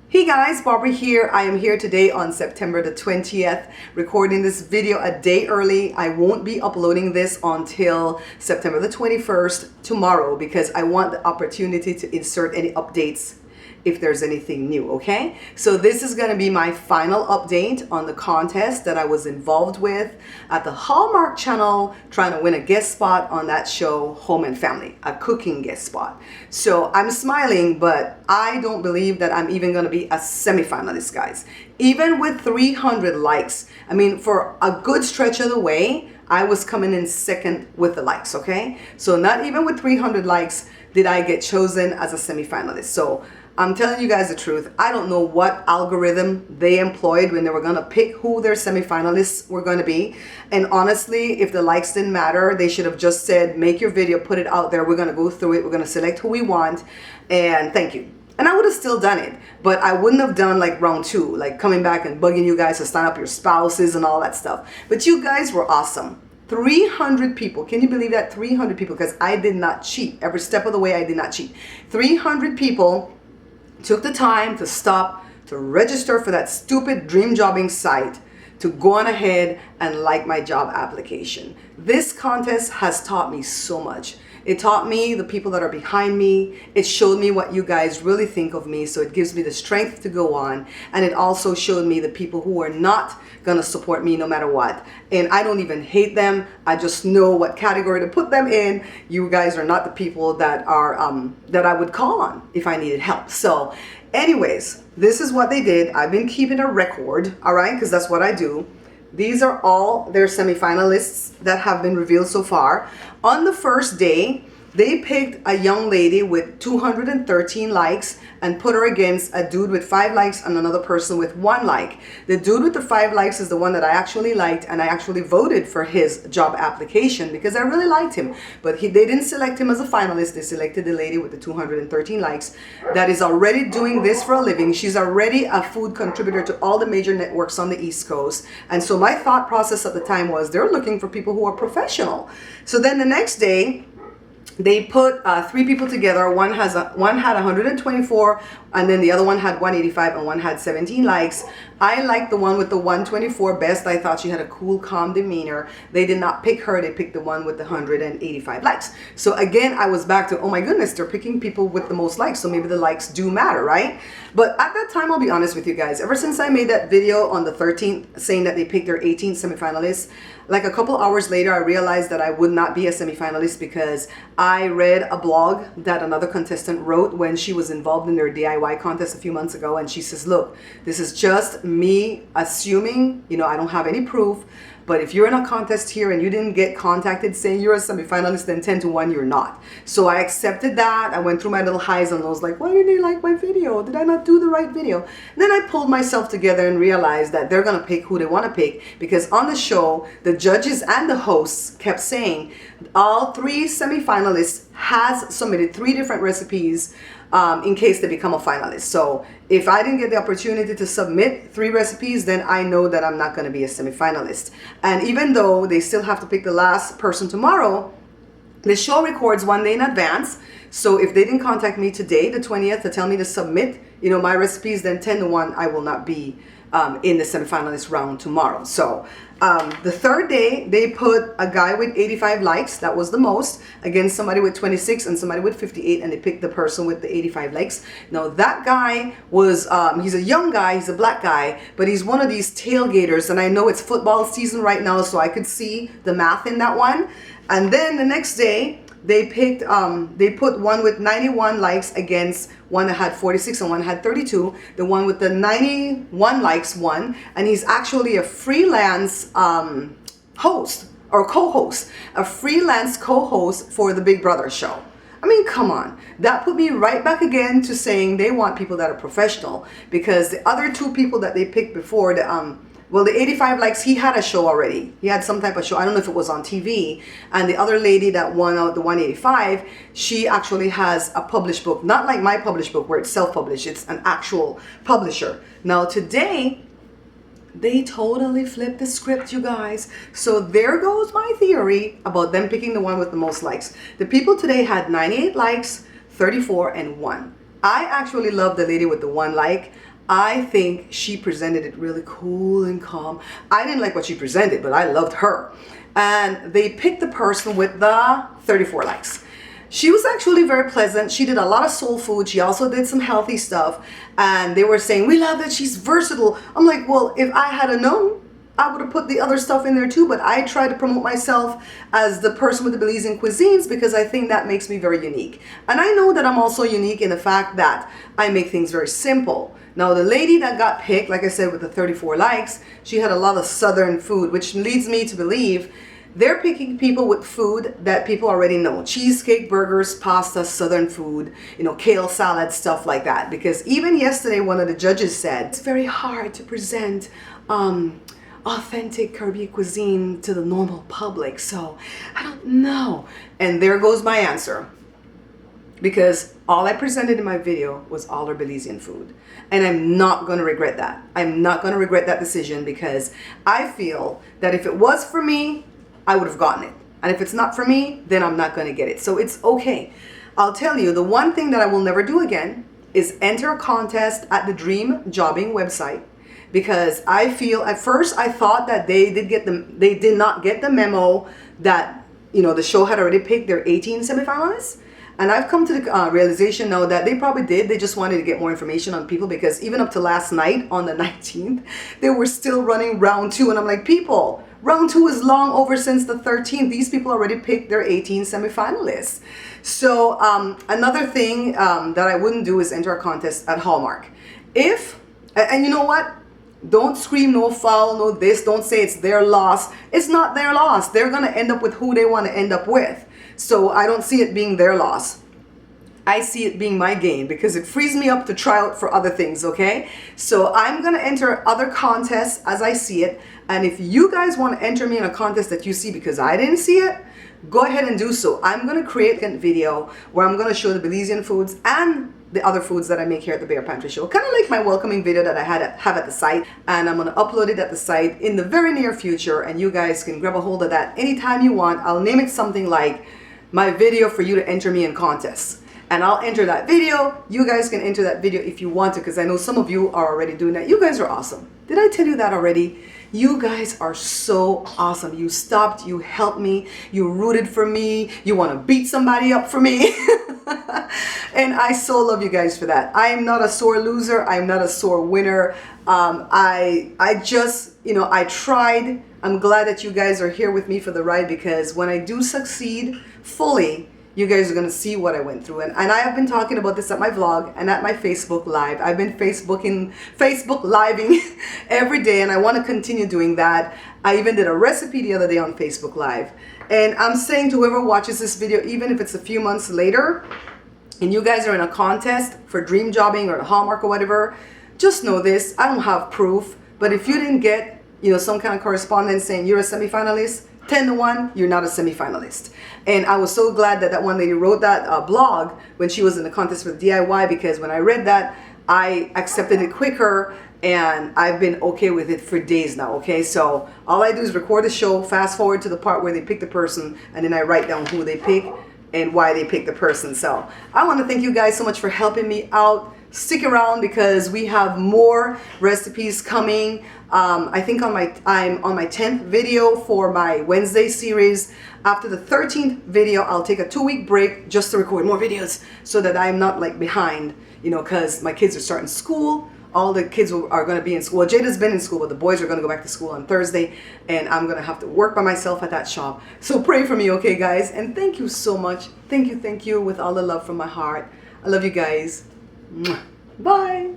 Hey guys, Barbara here. I am here today on September the 20th, recording this video a day early. I won't be uploading this until September the 21st, tomorrow, because I want the opportunity to insert any updates if there's anything new, okay? So this is gonna be my final update on the contest that I was involved with at the Hallmark Channel, trying to win a guest spot on that show, Home and Family, a cooking guest spot. So I'm smiling, but I don't believe that I'm even gonna be a semifinalist, guys. Even with 300 likes, I mean, for a good stretch of the way, I was coming in second with the likes, okay? So not even with 300 likes did I get chosen as a semifinalist. So I'm telling you guys the truth. I don't know what algorithm they employed when they were going to pick who their semifinalists were going to be. And honestly, if the likes didn't matter, they should have just said, make your video, put it out there. We're going to go through it. We're going to select who we want. And thank you. And I would have still done it. But I wouldn't have done like round two, like coming back and bugging you guys to sign up your spouses and all that stuff. But you guys were awesome. 300 people. Can you believe that? 300 people. Because I did not cheat. Every step of the way, I did not cheat. 300 people took the time to stop to register for that stupid dream jobbing site to go on ahead and like my job application. This contest has taught me so much. It taught me the people that are behind me. It showed me what you guys really think of me, so it gives me the strength to go on. And it also showed me the people who are not gonna support me no matter what. And I don't even hate them. I just know what category to put them in. You guys are not the people that are that I would call on if I needed help. So anyways, this is what they did. I've been keeping a record, all right, because that's what I do. These are all their semifinalists that have been revealed so far. On the first day, they picked a young lady with 213 likes and put her against a dude with 5 likes and another person with 1 like. The dude with the 5 likes is the one that I actually liked, and I actually voted for his job application because I really liked him. But they didn't select him as a finalist. They selected the lady with the 213 likes that is already doing this for a living. She's already a food contributor to all the major networks on the East Coast. And so my thought process at the time was they're looking for people who are professional. So then the next day, they put 3 people together. One had 124, and then the other one had 185, and one had 17 likes. I liked the one with the 124 best. I thought she had a cool, calm demeanor. They did not pick her. They picked the one with the 185 likes. So again, I was back to, oh my goodness, they're picking people with the most likes. So maybe the likes do matter, right? But at that time, I'll be honest with you guys, ever since I made that video on the 13th saying that they picked their 18 semifinalists, like a couple hours later, I realized that I would not be a semifinalist because I read a blog that another contestant wrote when she was involved in their DIY contest a few months ago. And she says, look, this is just me assuming, I don't have any proof. But if you're in a contest here and you didn't get contacted saying you're a semifinalist, then 10-1, you're not. So I accepted that. I went through my little highs and lows, like, why didn't they like my video? Did I not do the right video? And then I pulled myself together and realized that they're going to pick who they want to pick, because on the show, the judges and the hosts kept saying all 3 semifinalists has submitted 3 different recipes in case they become a finalist. So if I didn't get the opportunity to submit 3 recipes, then I know that I'm not going to be a semifinalist. And even though they still have to pick the last person tomorrow, the show records 1 day in advance. So if they didn't contact me today, the 20th, to tell me to submit, my recipes, then 10-1, I will not be in the semifinalist round tomorrow. So the third day, they put a guy with 85 likes, that was the most, against somebody with 26 and somebody with 58, and they picked the person with the 85 likes. Now that guy was, he's a young guy, he's a black guy, but he's one of these tailgaters, and I know it's football season right now, so I could see the math in that one. And then the next day, they picked, they put one with 91 likes against one that had 46 and one had 32. The one with the 91 likes won, and he's actually a freelance host or co-host, a freelance co-host for the Big Brother show. I mean, come on. That put me right back again to saying they want people that are professional, because the other 2 people that they picked before, the 85 likes, he had a show already. He had some type of show. I don't know if it was on TV. And the other lady that won out the 185, she actually has a published book. Not like my published book where it's self-published. It's an actual publisher. Now today, they totally flipped the script, you guys. So there goes my theory about them picking the one with the most likes. The people today had 98 likes, 34, and 1. I actually love the lady with the 1 like. I think she presented it really cool and calm. I didn't like what she presented, but I loved her. And they picked the person with the 34 likes. She was actually very pleasant. She did a lot of soul food. She also did some healthy stuff. And they were saying, we love that she's versatile. I'm like, well, if I had known, I would have put the other stuff in there too, but I try to promote myself as the person with the Belizean cuisines because I think that makes me very unique. And I know that I'm also unique in the fact that I make things very simple. Now, the lady that got picked, like I said, with the 34 likes, she had a lot of Southern food, which leads me to believe they're picking people with food that people already know. Cheesecake, burgers, pasta, Southern food, kale salad, stuff like that. Because even yesterday, one of the judges said, it's very hard to present authentic Caribbean cuisine to the normal public. So I don't know. And there goes my answer. Because all I presented in my video was all our Belizean food. And I'm not going to regret that. I'm not going to regret that decision because I feel that if it was for me, I would have gotten it. And if it's not for me, then I'm not going to get it. So it's okay. I'll tell you, the one thing that I will never do again is enter a contest at the Dream Jobbing website. Because I feel, at first I thought that they did not get the memo that, the show had already picked their 18 semifinalists. And I've come to the realization now that they probably did. They just wanted to get more information on people because even up to last night on the 19th, they were still running round 2. And I'm like, people, round 2 is long over since the 13th. These people already picked their 18 semifinalists. So another thing that I wouldn't do is enter a contest at Hallmark. And you know what? Don't scream no foul, no this. Don't say it's their loss. It's not their loss. They're going to end up with who they want to end up with. So I don't see it being their loss. I see it being my gain because it frees me up to try out for other things, okay? So I'm going to enter other contests as I see it. And if you guys want to enter me in a contest that you see because I didn't see it, go ahead and do so. I'm going to create a video where I'm going to show the Belizean foods and the other foods that I make here at the Bear Pantry Show. Kind of like my welcoming video that I have at the site. And I'm going to upload it at the site in the very near future. And you guys can grab a hold of that anytime you want. I'll name it something like my video for you to enter me in contests. And I'll enter that video. You guys can enter that video if you want to because I know some of you are already doing that. You guys are awesome. Did I tell you that already? You guys are so awesome. You stopped, you helped me, you rooted for me, you want to beat somebody up for me. And I so love you guys for that. I am not a sore loser. I'm not a sore winner. I just, I tried. I'm glad that you guys are here with me for the ride because when I do succeed fully, you guys are going to see what I went through. And I have been talking about this at my vlog and at my Facebook Live. I've been Facebook Living every day and I want to continue doing that. I even did a recipe the other day on Facebook Live. And I'm saying to whoever watches this video, even if it's a few months later, and you guys are in a contest for Dream Jobbing or the Hallmark or whatever, just know this, I don't have proof, but if you didn't get, some kind of correspondence saying you're a semifinalist, 10-1, you're not a semifinalist. And I was so glad that one lady wrote that blog when she was in the contest for DIY because when I read that, I accepted it quicker and I've been okay with it for days now, okay? So all I do is record the show, fast forward to the part where they pick the person, and then I write down who they pick and why they picked the person. So I want to thank you guys so much for helping me out. Stick around because we have more recipes coming. I think I'm on my 10th video for my Wednesday series. After the 13th video, I'll take a 2-week break just to record more videos so that I'm not like behind, because my kids are starting school. All the kids are going to be in school. Well, Jada's been in school, but the boys are going to go back to school on Thursday, and I'm going to have to work by myself at that shop. So pray for me, okay, guys? And thank you so much. Thank you, with all the love from my heart. I love you guys. Bye.